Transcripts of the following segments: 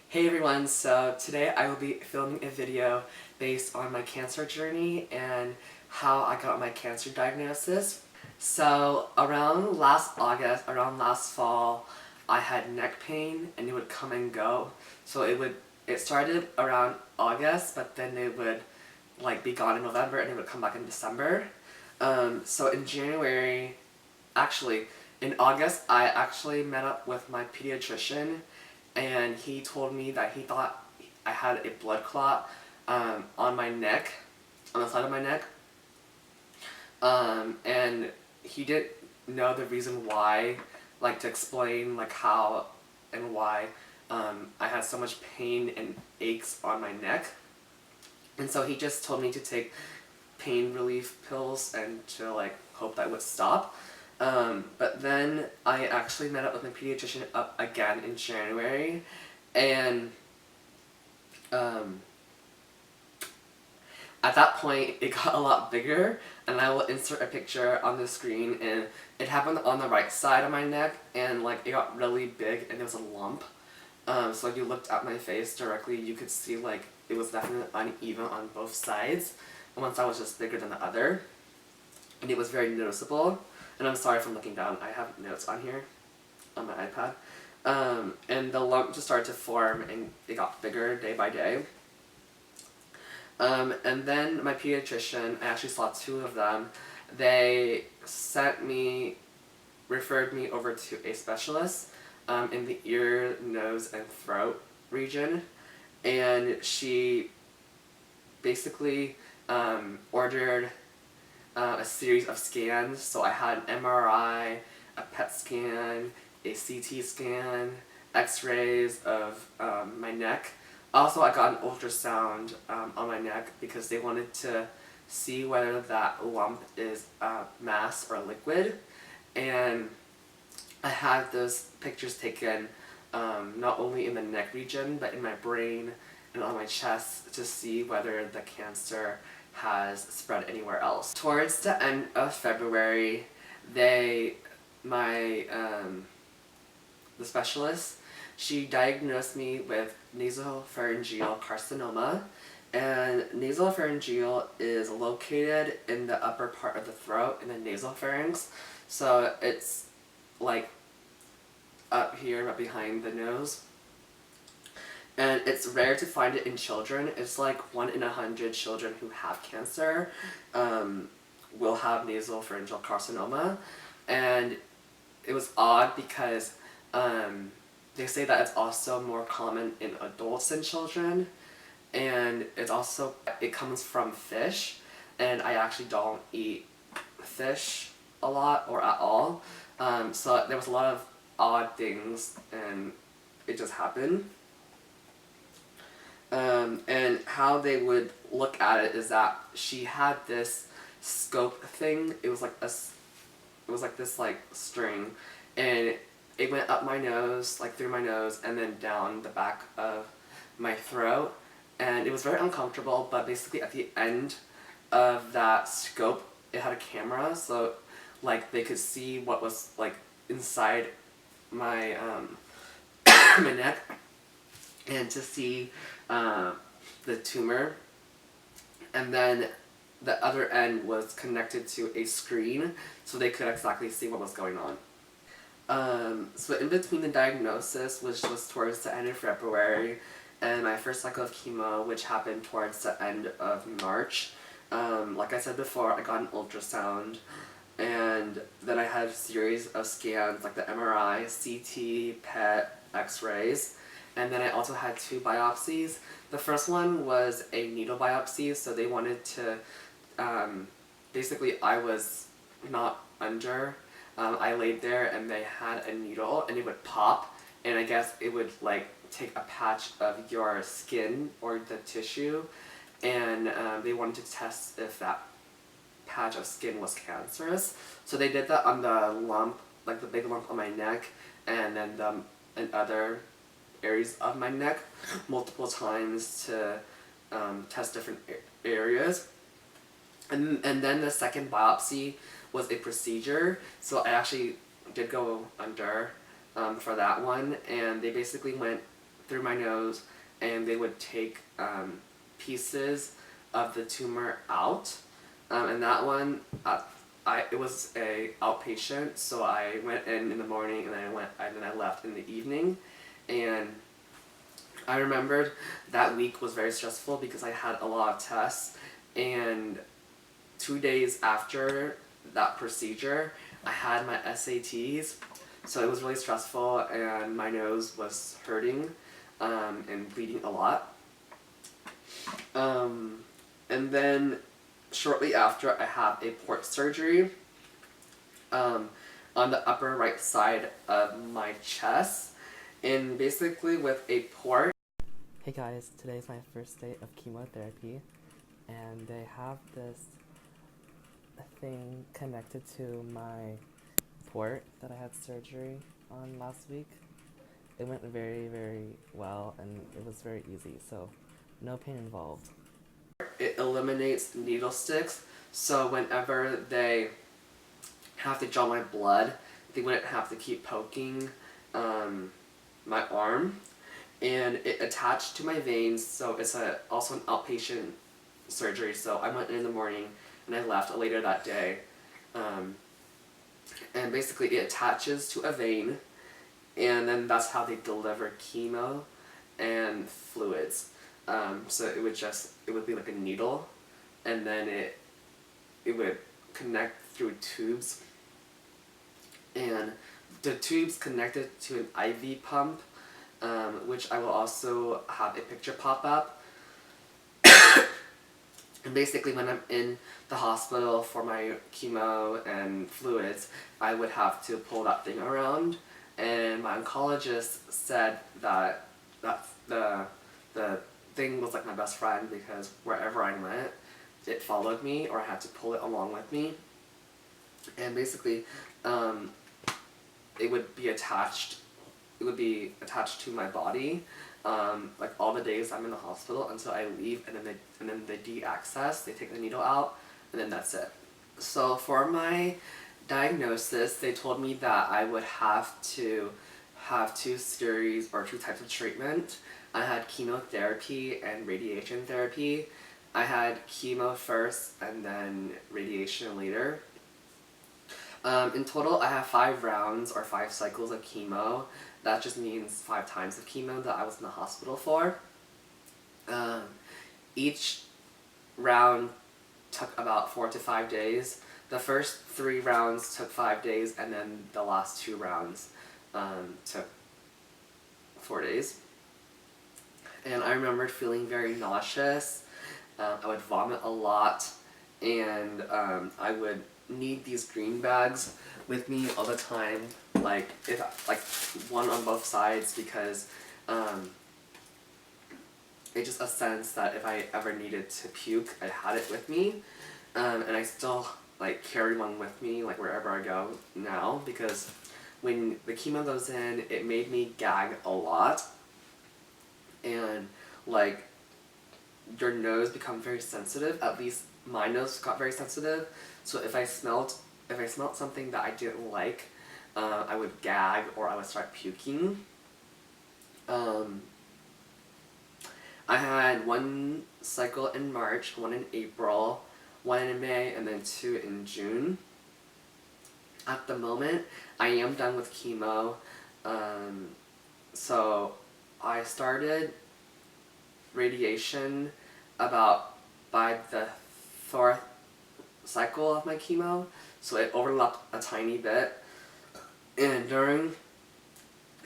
Hey everyone, so today I will be filming a video based on my cancer journey and how I got my cancer diagnosis. So around last August, around last fall, I had neck pain and it would come and go. So it started around August, but then it would be gone in November and it would come back in December. So in January, actually, in August, I actually met up with my pediatrician and he told me that he thought I had a blood clot on my neck, on the side of my neck. And he didn't know the reason why, to explain how and why I had so much pain and aches on my neck. And so he just told me to take pain relief pills and to hope that would stop. But then I actually met up with my pediatrician again in January, and at that point it got a lot bigger, and I will insert a picture on the screen, and it happened on the right side of my neck, and it got really big and there was a lump. So if you looked at my face directly, you could see it was definitely uneven on both sides. One side was just bigger than the other, and it was very noticeable. And I'm sorry if I'm looking down, I have notes on here on my iPad. And the lump just started to form and it got bigger day by day. And then my pediatrician, I actually saw two of them, they referred me over to a specialist in the ear, nose, and throat region. And she basically ordered a series of scans. So I had an MRI, a PET scan, a CT scan, x-rays of my neck. Also, I got an ultrasound on my neck because they wanted to see whether that lump is mass or liquid. And I had those pictures taken not only in the neck region, but in my brain and on my chest to see whether the cancer has spread anywhere else. Towards the end of February, the specialist, she diagnosed me with nasopharyngeal carcinoma, and nasopharyngeal is located in the upper part of the throat in the nasopharynx, so it's up here, right behind the nose. And it's rare to find it in children. It's 1 in 100 children who have cancer will have nasopharyngeal carcinoma. And it was odd because they say that it's also more common in adults than children. And it comes from fish. And I actually don't eat fish a lot or at all. So there was a lot of odd things and it just happened. And how they would look at it is that she had this scope thing. It was this string, and it went up my nose, through my nose, and then down the back of my throat, and it was very uncomfortable. But basically, at the end of that scope, it had a camera, so they could see what was inside my my neck, and to see the tumor. And then the other end was connected to a screen, so they could exactly see what was going on. So in between the diagnosis, which was towards the end of February, and my first cycle of chemo, which happened towards the end of March, like I said before, I got an ultrasound, and then I had a series of scans, the MRI, CT, PET, x-rays. And then I also had 2 biopsies. The first one was a needle biopsy, so they wanted to, basically I was not under. I laid there and they had a needle and it would pop, and I guess it would take a patch of your skin or the tissue, and they wanted to test if that patch of skin was cancerous. So they did that on the lump, the big lump on my neck, and then and other areas of my neck multiple times to test different areas. And then the second biopsy was a procedure, so I actually did go under for that one, and they basically went through my nose, and they would take pieces of the tumor out. And that one, it was a outpatient, so I went in the morning, and then I left in the evening, and I remembered that week was very stressful because I had a lot of tests, and 2 days after that procedure, I had my SATs, so it was really stressful, and my nose was hurting and bleeding a lot. And then shortly after, I had a port surgery on the upper right side of my chest, and basically with a port. Hey guys, today's my first day of chemotherapy, and they have this thing connected to my port that I had surgery on last week. It went very, very well, and it was very easy, so no pain involved. It eliminates needle sticks, so whenever they have to draw my blood, they wouldn't have to keep poking my arm. And it attached to my veins, so it's also an outpatient surgery, so I went in the morning and I left later that day. And basically it attaches to a vein, and then that's how they deliver chemo and fluids. So it would be like a needle, and then it would connect through tubes, and the tubes connected to an IV pump, which I will also have a picture pop up. And basically when I'm in the hospital for my chemo and fluids, I would have to pull that thing around, and my oncologist said that the thing was like my best friend, because wherever I went, it followed me, or I had to pull it along with me. And basically, it would be attached to my body, like all the days I'm in the hospital until I leave, and then they de-access, they take the needle out, and then that's it. So for my diagnosis, they told me that I would have to have two types of treatment. I had chemotherapy and radiation therapy. I had chemo first and then radiation later. In total, I have 5 rounds or 5 cycles of chemo. That just means 5 times of chemo that I was in the hospital for. Each round took about 4 to 5 days. The first 3 rounds took 5 days, and then the last 2 rounds took 4 days. And I remember feeling very nauseous. I would vomit a lot, and I would need these green bags with me all the time, like one on both sides, because it's just a sense that if I ever needed to puke, I had it with me, and I still carry one with me wherever I go now, because when the chemo goes in, it made me gag a lot, and your nose becomes very sensitive. At least my nose got very sensitive. So if I smelled something that I didn't like, I would gag, or I would start puking. I had 1 cycle in March, 1 in April, 1 in May, and then 2 in June. At the moment, I am done with chemo. So I started radiation about by the 4th cycle of my chemo, so it overlapped a tiny bit. And during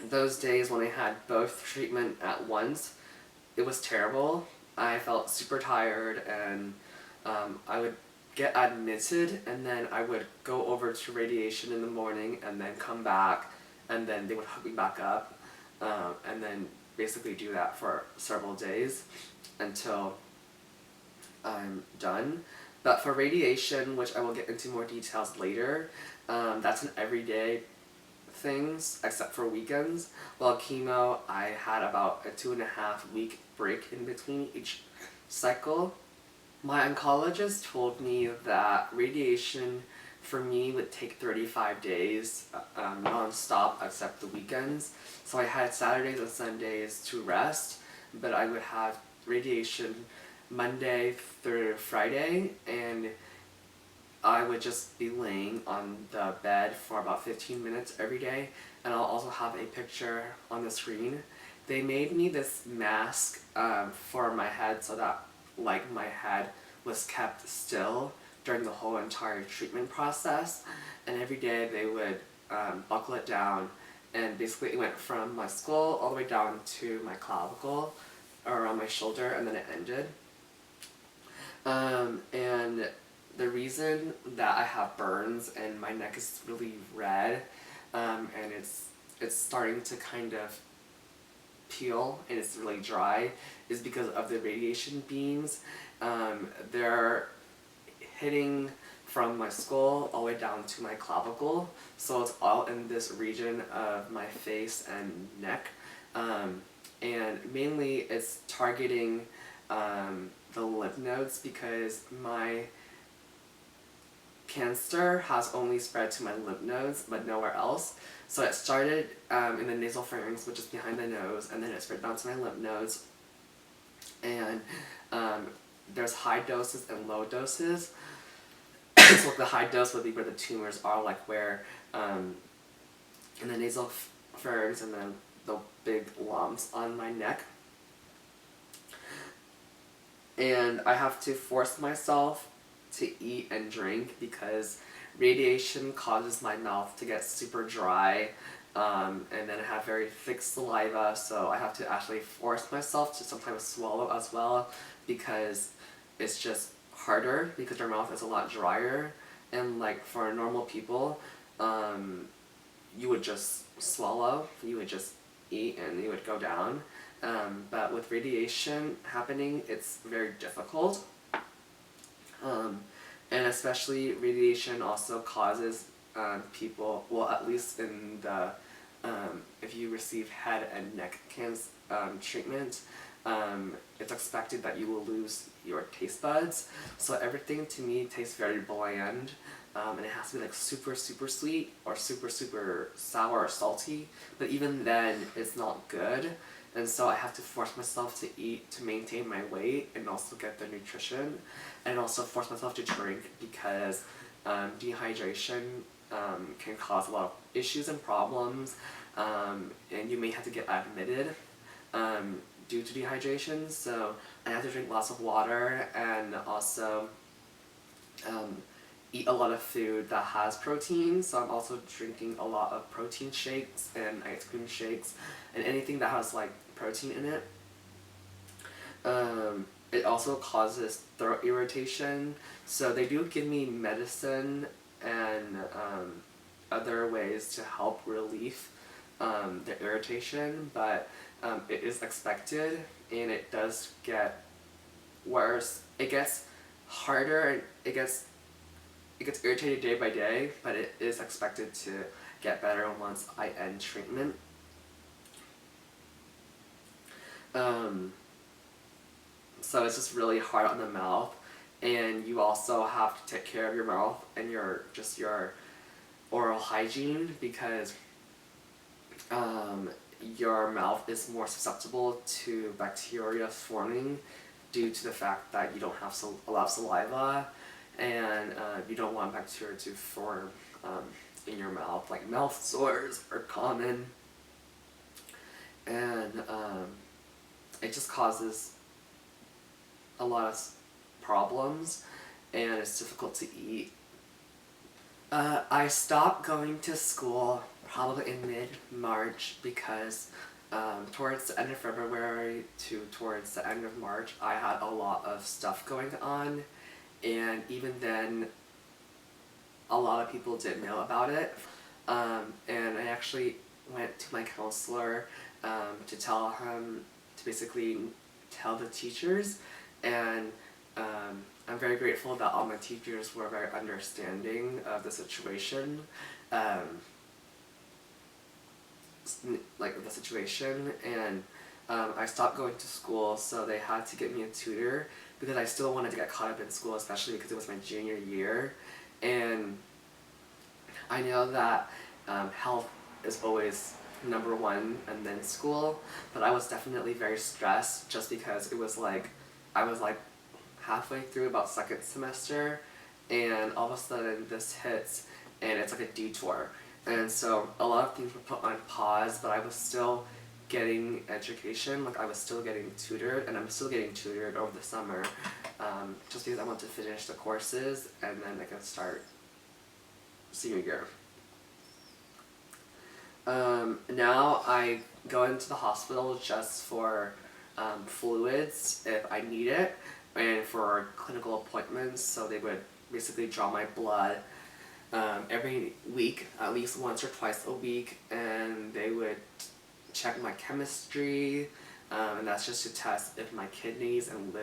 those days when I had both treatment at once, it was terrible. I felt super tired, and I would get admitted, and then I would go over to radiation in the morning, and then come back, and then they would hook me back up, and then basically do that for several days until I'm done. But for radiation, which I will get into more details later, that's an everyday things, except for weekends. While chemo, I had about a 2.5 week break in between each cycle. My oncologist told me that radiation for me would take 35 days non-stop except the weekends. So I had Saturdays and Sundays to rest, but I would have radiation Monday through Friday, and I would just be laying on the bed for about 15 minutes every day, and I'll also have a picture on the screen. They made me this mask for my head so that like my head was kept still during the whole entire treatment process, and every day they would buckle it down, and basically it went from my skull all the way down to my clavicle or around my shoulder, and then it ended. And the reason that I have burns and my neck is really red, and it's starting to kind of peel and it's really dry, is because of the radiation beams. They're hitting from my skull all the way down to my clavicle, so it's all in this region of my face and neck, and mainly it's targeting the lymph nodes, because my cancer has only spread to my lymph nodes but nowhere else. So it started in the nasal pharynx, which is behind the nose, and then it spread down to my lymph nodes. And there's high doses and low doses. So the high dose would be where the tumors are, like where in the nasal pharynx, and then the big lumps on my neck. And I have to force myself to eat and drink because radiation causes my mouth to get super dry, and then I have very thick saliva, so I have to actually force myself to sometimes swallow as well, because it's just harder because your mouth is a lot drier. And like for normal people, you would just swallow, you would just eat, and you would go down. But with radiation happening, it's very difficult. And especially radiation also causes people, well, at least in the, if you receive head and neck cancer treatment, it's expected that you will lose your taste buds. So everything to me tastes very bland, and it has to be like super sweet or super sour or salty, but even then it's not good. And so I have to force myself to eat to maintain my weight and also get the nutrition, and also force myself to drink because dehydration can cause a lot of issues and problems, and you may have to get admitted due to dehydration. So I have to drink lots of water, and also eat a lot of food that has protein. So I'm also drinking a lot of protein shakes and ice cream shakes and anything that has like protein in it. It also causes throat irritation, so they do give me medicine and other ways to help relieve the irritation, but it is expected, and it does get worse. It gets harder, and it gets irritated day by day, but it is expected to get better once I end treatment. So it's just really hard on the mouth, and you also have to take care of your mouth and your oral hygiene, because your mouth is more susceptible to bacteria forming due to the fact that you don't have a lot of saliva, and you don't want bacteria to form in your mouth. Like mouth sores are common, and it just causes a lot of problems, and it's difficult to eat. I stopped going to school probably in mid-March because towards the end of February to towards the end of March, I had a lot of stuff going on, and even then a lot of people didn't know about it. And I actually went to my counselor to tell him, to basically tell the teachers, and I'm very grateful that all my teachers were very understanding of the situation, and I stopped going to school, so they had to get me a tutor because I still wanted to get caught up in school, especially because it was my junior year. And I know that health is always number one and then school, but I was definitely very stressed just because it was like, I was like halfway through about second semester and all of a sudden this hits and it's like a detour. And so a lot of things were put on pause, but I was still getting education, like I was still getting tutored, and I'm still getting tutored over the summer, just because I want to finish the courses and then I can start senior year. Now I go into the hospital just for fluids if I need it, and for clinical appointments, so they would basically draw my blood every week, at least once or twice a week, and they would check my chemistry, and that's just to test if my kidneys and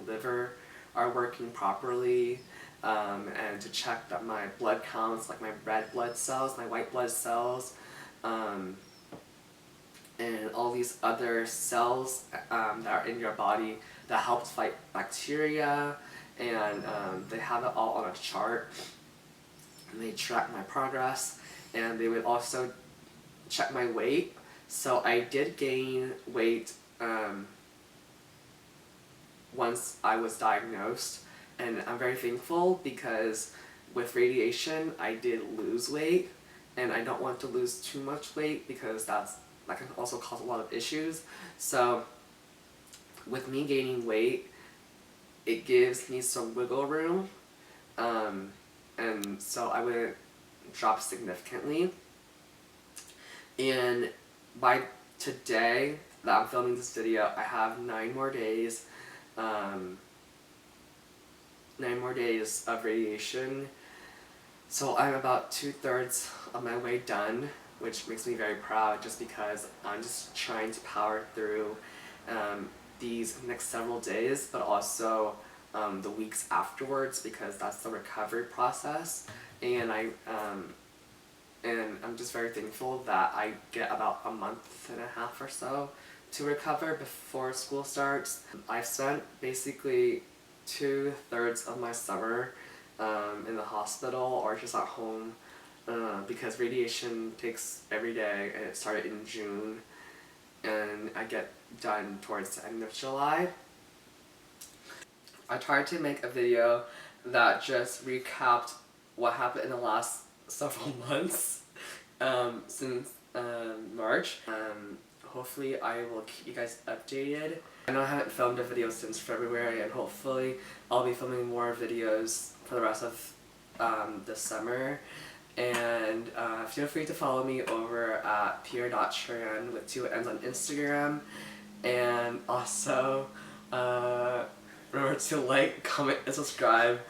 liver are working properly, and to check that my blood counts, like my red blood cells, my white blood cells, and all these other cells that are in your body that help fight bacteria, and they have it all on a chart, and they track my progress, and they would also check my weight. So I did gain weight once I was diagnosed, and I'm very thankful because with radiation I did lose weight, and I don't want to lose too much weight because that can also cause a lot of issues. So with me gaining weight, it gives me some wiggle room, and so I wouldn't drop significantly. And by today that I'm filming this video, I have 9 more days, 9 more days of radiation. So I'm about 2/3 of my way done, which makes me very proud just because I'm just trying to power through these next several days, but also the weeks afterwards, because that's the recovery process. And I'm just very thankful that I get about a month and a half or so to recover before school starts. I've spent basically 2/3 of my summer in the hospital or just at home, because radiation takes every day, and it started in June, and I get done towards the end of July. I tried to make a video that just recapped what happened in the last several months since March. Hopefully I will keep you guys updated. I know I haven't filmed a video since February, and hopefully I'll be filming more videos for the rest of the summer. And feel free to follow me over at Tran with 2 N's on Instagram. And also, remember to like, comment, and subscribe.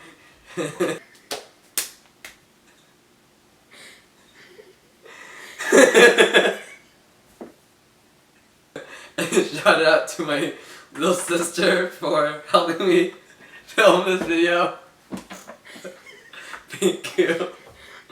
Shout out to my little sister for helping me film this video. Thank you.